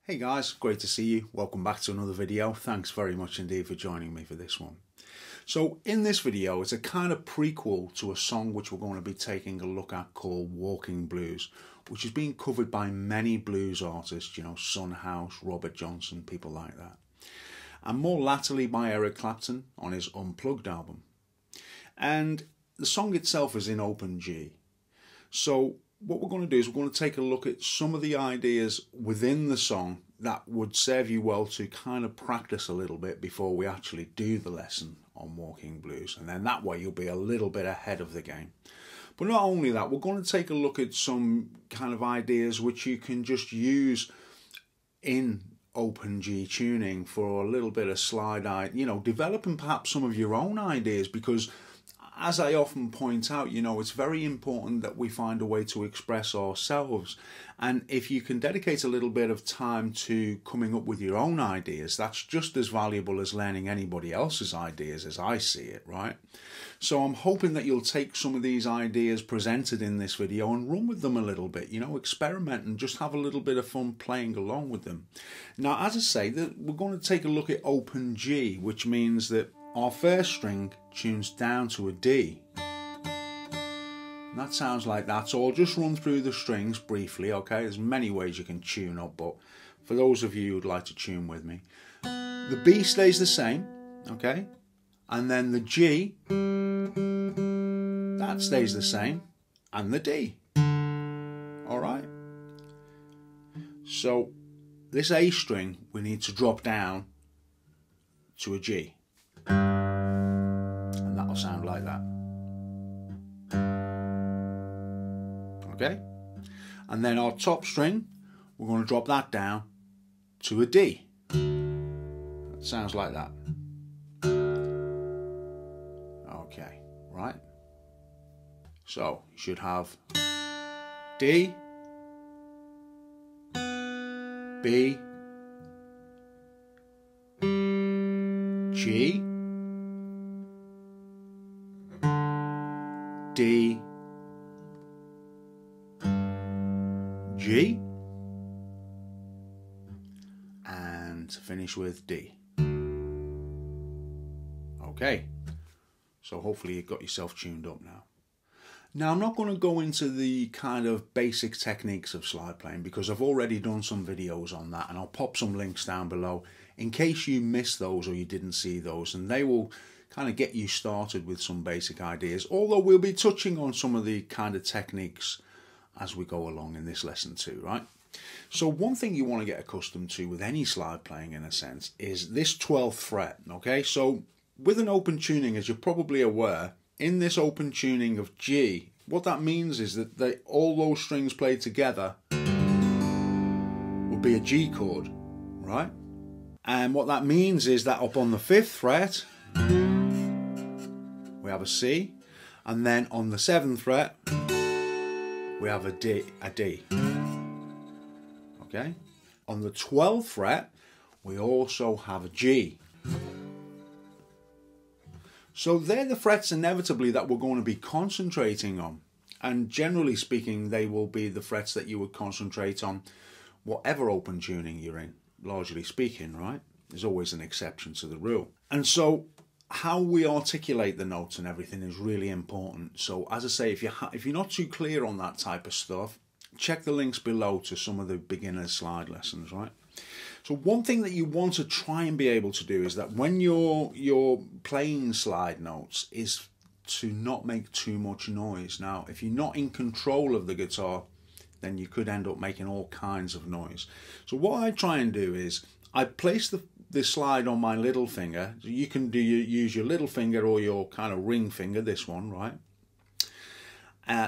Hey guys, great to see you. Welcome back to another video. Thanks very much indeed for joining me for this one. So in this video, it's a kind of prequel to a song which we're going to be taking a look at called Walking Blues, which has been covered by many blues artists, Son House, Robert Johnson, people like that. And more latterly by Eric Clapton on his Unplugged album. And the song itself is in Open G. So what we're going to do is we're going to take a look at some of the ideas within the song that would serve you well to kind of practice a little bit before we actually do the lesson on Walking Blues. And then that way you'll be a little bit ahead of the game. But not only that, we're going to take a look at some kind of ideas which you can just use in Open G tuning for a little bit of slide, developing perhaps some of your own ideas, because as I often point out, it's very important that we find a way to express ourselves. And if you can dedicate a little bit of time to coming up with your own ideas, that's just as valuable as learning anybody else's ideas as I see it, right? So I'm hoping that you'll take some of these ideas presented in this video and run with them a little bit, experiment and just have a little bit of fun playing along with them. Now, as I say, we're going to take a look at Open G, which means that our first string tunes down to a D. And that sounds like that. So I'll just run through the strings briefly, okay? There's many ways you can tune up, but for those of you who'd like to tune with me, the B stays the same, okay? And then the G, that stays the same, and the D. All right? So this A string, we need to drop down to a G. And that'll sound like that. Okay? And then our top string, we're going to drop that down to a D. That sounds like that. Okay, right? So you should have D, B, G, D, G, and finish with D. Okay, so hopefully you've got yourself tuned up now. Now I'm not going to go into the kind of basic techniques of slide playing because I've already done some videos on that, and I'll pop some links down below in case you missed those or you didn't see those, and they will kind of get you started with some basic ideas, although we'll be touching on some of the kind of techniques as we go along in this lesson too, right? So one thing you want to get accustomed to with any slide playing, in a sense, is this 12th fret, okay? So with an open tuning, as you're probably aware, in this open tuning of G, what that means is that all those strings played together would be a G chord, right? And what that means is that up on the 5th fret, we have a C, and then on the 7th fret, we have a D. Okay? On the 12th fret, we also have a G. So they're the frets inevitably that we're going to be concentrating on. And generally speaking, they will be the frets that you would concentrate on whatever open tuning you're in, largely speaking, right? There's always an exception to the rule. And so how we articulate the notes and everything is really important. So as I say, if you're not too clear on that type of stuff, check the links below to some of the beginner's slide lessons, right? So one thing that you want to try and be able to do is that when you're playing slide notes is to not make too much noise. Now, if you're not in control of the guitar, then you could end up making all kinds of noise. So what I try and do is I place the slide on my little finger. You can use your little finger or your kind of ring finger, this one, right?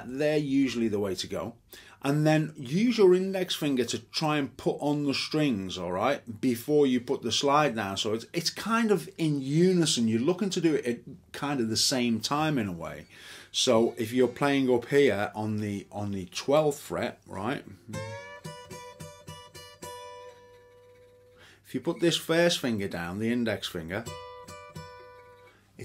They're usually the way to go. And then use your index finger to try and put on the strings, all right, before you put the slide down. So it's kind of in unison. You're looking to do it at kind of the same time in a way. So if you're playing up here on the 12th fret, right? If you put this first finger down, the index finger,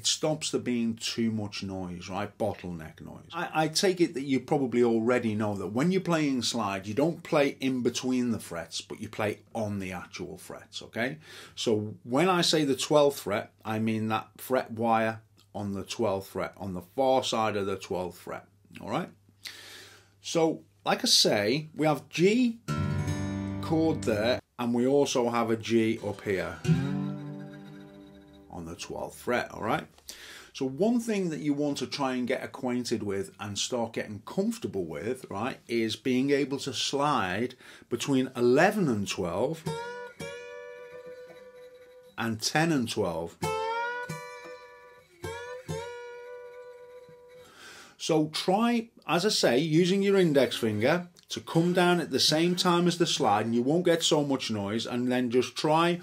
it stops there being too much noise, right? Bottleneck noise. I take it that you probably already know that when you're playing slide, you don't play in between the frets, but you play on the actual frets, okay? So when I say the 12th fret, I mean that fret wire on the 12th fret, on the far side of the 12th fret, all right? So, like I say, we have G chord there, and we also have a G up here on the 12th fret, all right? So one thing that you want to try and get acquainted with and start getting comfortable with, right, is being able to slide between 11 and 12 and 10 and 12. So try, as I say, using your index finger to come down at the same time as the slide, and you won't get so much noise, and then just try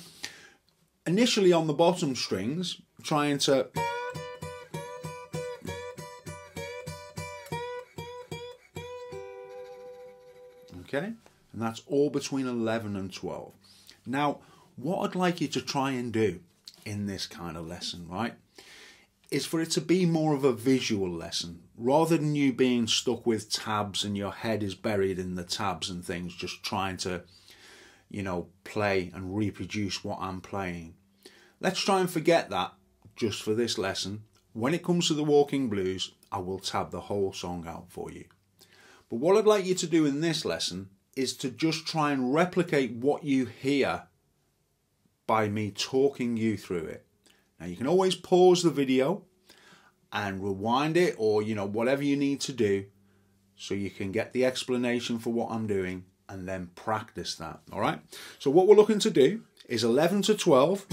initially on the bottom strings, trying to okay, and that's all between 11 and 12. Now, what I'd like you to try and do in this kind of lesson, right, is for it to be more of a visual lesson, rather than you being stuck with tabs and your head is buried in the tabs and things, just trying to, you know, play and reproduce what I'm playing. Let's try and forget that just for this lesson. When it comes to the walking blues, I will tab the whole song out for you. But what I'd like you to do in this lesson is to just try and replicate what you hear by me talking you through it. Now you can always pause the video and rewind it, or you know, whatever you need to do so you can get the explanation for what I'm doing and then practice that. All right, so what we're looking to do is 11 to 12.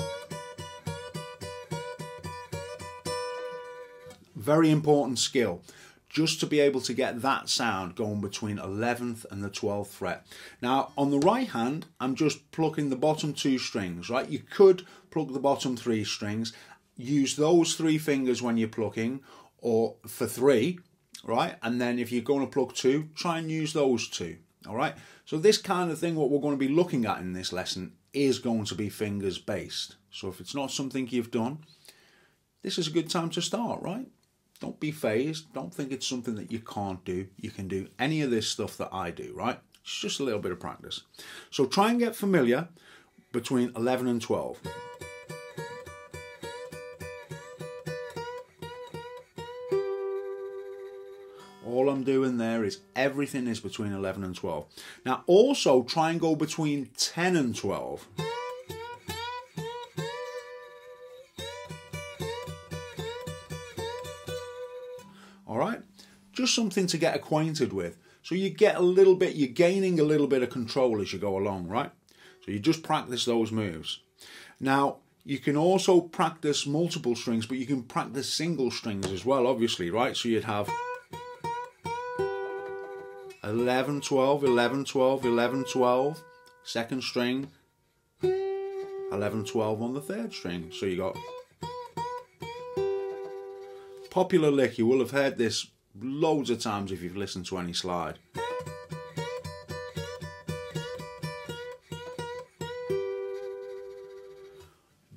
Very important skill, just to be able to get that sound going between 11th and the 12th fret. Now on the right hand, I'm just plucking the bottom 2 strings, right? You could pluck the bottom 3 strings, use those 3 fingers when you're plucking, or for 3, right? And then if you're going to pluck 2, try and use those 2, all right? So this kind of thing, what we're going to be looking at in this lesson is going to be fingers based. So if it's not something you've done, this is a good time to start, right? Don't be phased. Don't think it's something that you can't do. You can do any of this stuff that I do, right? It's just a little bit of practice. So try and get familiar between 11 and 12. All I'm doing there is everything is between 11 and 12. Now also try and go between 10 and 12. All right, just something to get acquainted with. So you get a little bit, you're gaining a little bit of control as you go along, right? So you just practice those moves. Now, you can also practice multiple strings, but you can practice single strings as well, obviously, right? So you'd have 11, 12, 11, 12, 11, 12, second string, 11, 12 on the third string. So you got popular lick. You will have heard this loads of times if you've listened to any slide.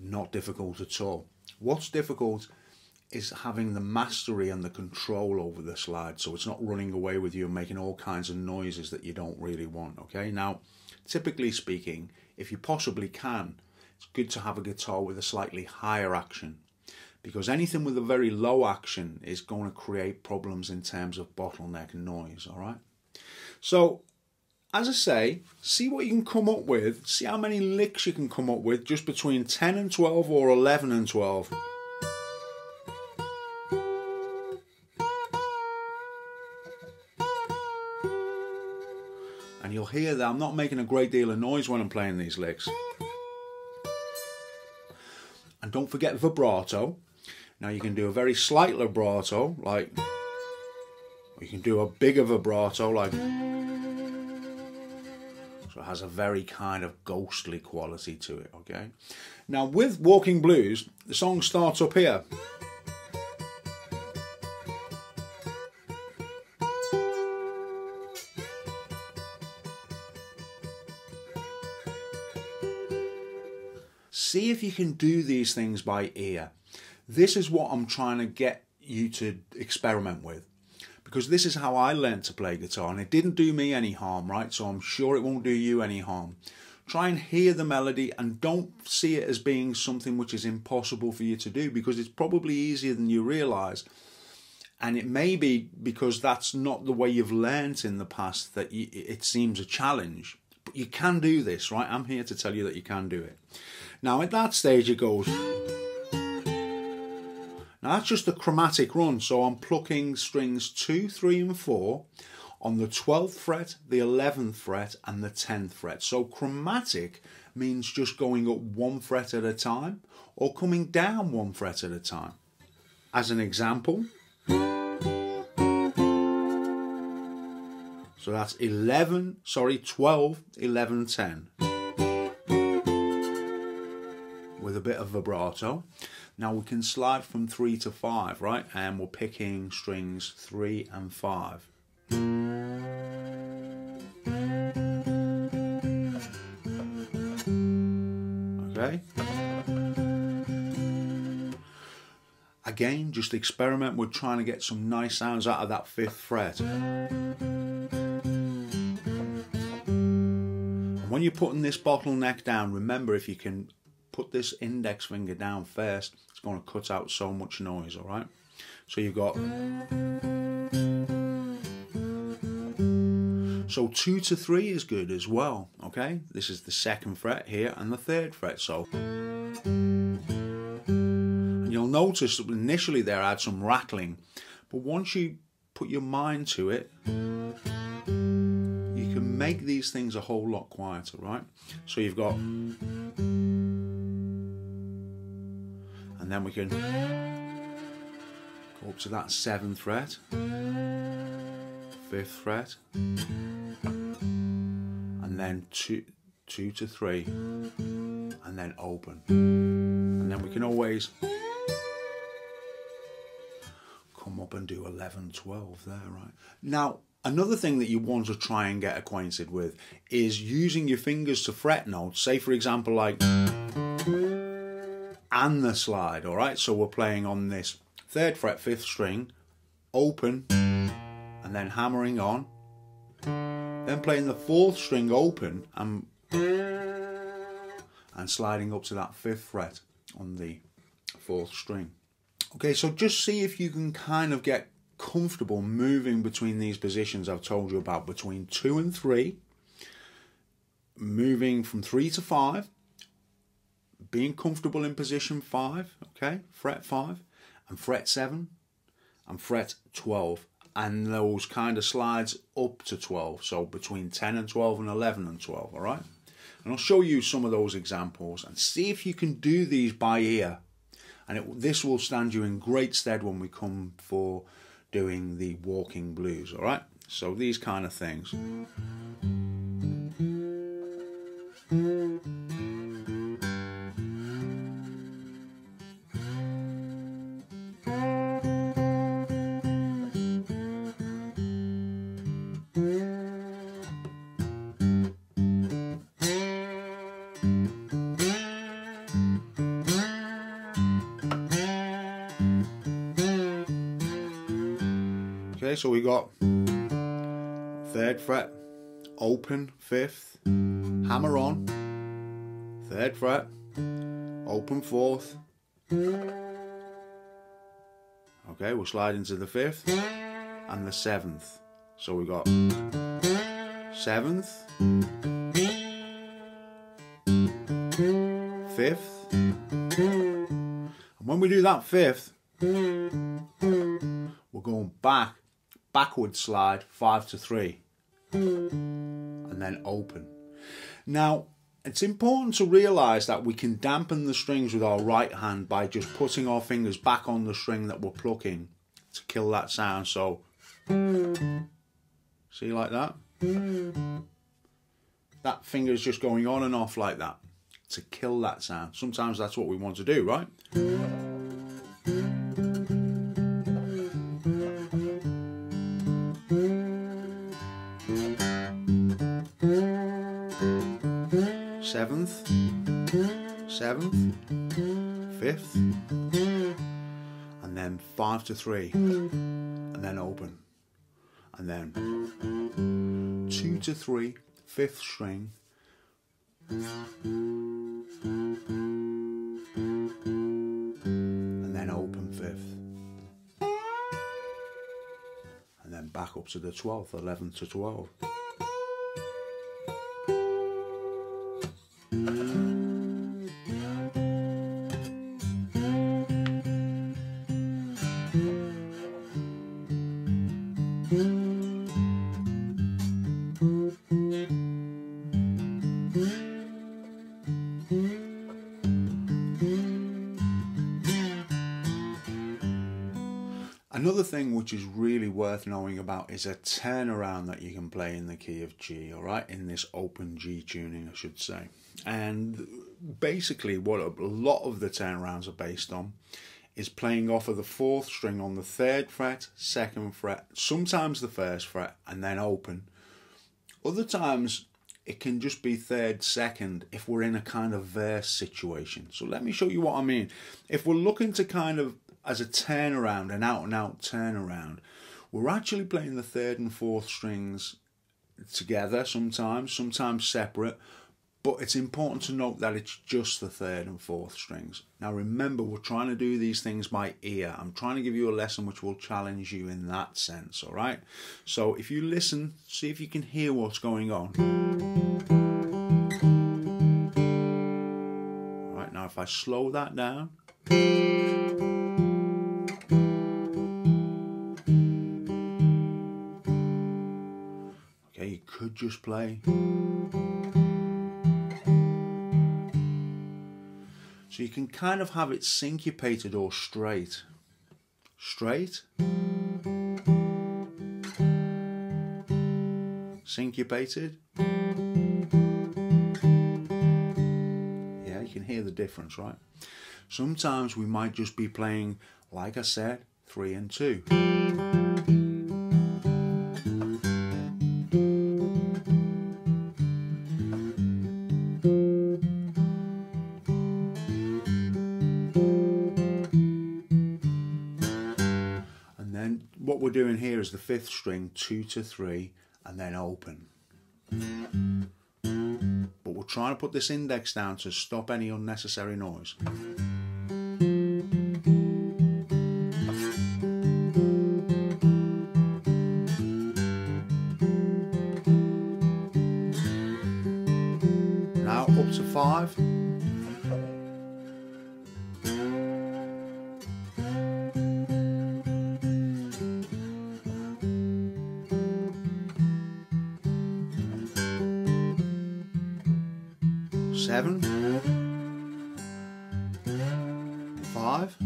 Not difficult at all. What's difficult is having the mastery and the control over the slide, so it's not running away with you and making all kinds of noises that you don't really want, okay? Now, typically speaking, if you possibly can, it's good to have a guitar with a slightly higher action, because anything with a very low action is going to create problems in terms of bottleneck noise, all right? So, as I say, see what you can come up with, see how many licks you can come up with just between 10 and 12 or 11 and 12. And you'll hear that I'm not making a great deal of noise when I'm playing these licks. And don't forget vibrato. Now you can do a very slight vibrato, like, or you can do a bigger vibrato, like, so it has a very kind of ghostly quality to it, okay? Now with Walking Blues, the song starts up here. See if you can do these things by ear. This is what I'm trying to get you to experiment with, because this is how I learned to play guitar, and it didn't do me any harm, right? So I'm sure it won't do you any harm. Try and hear the melody and don't see it as being something which is impossible for you to do, because it's probably easier than you realise. And it may be because that's not the way you've learnt in the past that it seems a challenge. But you can do this, right? I'm here to tell you that you can do it. Now at that stage it goes. Now that's just a chromatic run, so I'm plucking strings 2, 3 and 4 on the 12th fret, the 11th fret and the 10th fret. So chromatic means just going up 1 fret at a time or coming down 1 fret at a time. As an example, so that's 12, 11, 10 with a bit of vibrato. Now we can slide from 3 to 5, right? And we're picking strings 3 and 5. Okay. Again, just experiment with trying to get some nice sounds out of that 5th fret. And when you're putting this bottleneck down, remember, if you can put this index finger down first, it's going to cut out so much noise, all right? So you've got... So 2 to 3 is good as well, okay? This is the 2nd fret here and the 3rd fret, so... And you'll notice that initially there I had some rattling, but once you put your mind to it, you can make these things a whole lot quieter, right? So you've got... And then we can go up to that 7th fret, 5th fret, and then 2 to 3, and then open. And then we can always come up and do 11, 12 there, right? Now, another thing that you want to try and get acquainted with is using your fingers to fret notes. Say, for example, like... and the slide, all right? So we're playing on this 3rd fret, 5th string, open, and then hammering on, then playing the 4th string open and sliding up to that 5th fret on the 4th string. Okay, so just see if you can kind of get comfortable moving between these positions I've told you about, between 2 and 3, moving from 3 to 5, being comfortable in position 5, okay, fret 5, and fret 7, and fret 12, and those kind of slides up to 12, so between 10 and 12 and 11 and 12, all right? And I'll show you some of those examples and see if you can do these by ear, and this will stand you in great stead when we come for doing the walking blues, all right? So these kind of things. Okay, so we got 3rd fret, open, 5th, hammer on, 3rd fret, open 4th. Okay, we'll slide into the 5th and the 7th. So we got 7th, 5th, and when we do that 5th, we're going backward slide 5 to 3 and then open. Now it's important to realise that we can dampen the strings with our right hand by just putting our fingers back on the string that we're plucking to kill that sound. So see, like that, that finger's just going on and off like that to kill that sound. Sometimes that's what we want to do, right? Seventh, 5th, and then 5 to 3, and then open, and then 2 to 3, 5th string, and then open 5th, and then back up to the 12th, 11 to 12. Another thing which is really worth knowing about is a turnaround that you can play in the key of G, alright, in this open G tuning, I should say. And basically what a lot of the turnarounds are based on is playing off of the 4th string on the 3rd fret, 2nd fret, sometimes the 1st fret, and then open. Other times it can just be 3rd, 2nd if we're in a kind of verse situation. So let me show you what I mean. If we're looking to kind of as a turnaround, an out-and-out turnaround, we're actually playing the 3rd and 4th strings together sometimes separate, but it's important to note that it's just the 3rd and 4th strings. Now remember, we're trying to do these things by ear. I'm trying to give you a lesson which will challenge you in that sense, alright? So if you listen, see if you can hear what's going on. Alright, now if I slow that down, you could just play. So you can kind of have it syncopated or straight. Straight. Syncopated. Yeah, you can hear the difference, right? Sometimes we might just be playing, like I said, 3 and 2. What we're doing here is the 5th string, 2 to 3, and then open. But we're trying to put this index down to stop any unnecessary noise. Now up to 5. Seven, 5,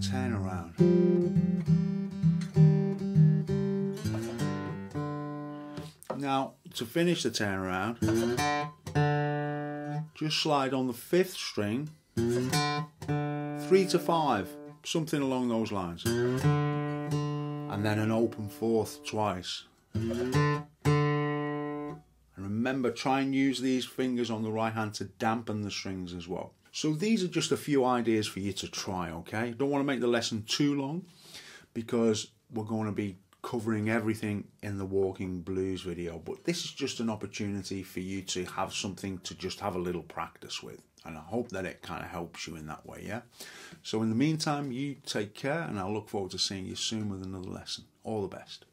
10 around. Now to finish the turnaround, just slide on the 5th string, 3 to 5, something along those lines, and then an open 4th twice. And remember, try and use these fingers on the right hand to dampen the strings as well. So these are just a few ideas for you to try, okay? Don't want to make the lesson too long because we're going to be covering everything in the walking blues video, but this is just an opportunity for you to have something to just have a little practice with, and I hope that it kind of helps you in that way, yeah? So in the meantime, you take care, and I'll look forward to seeing you soon with another lesson. All the best.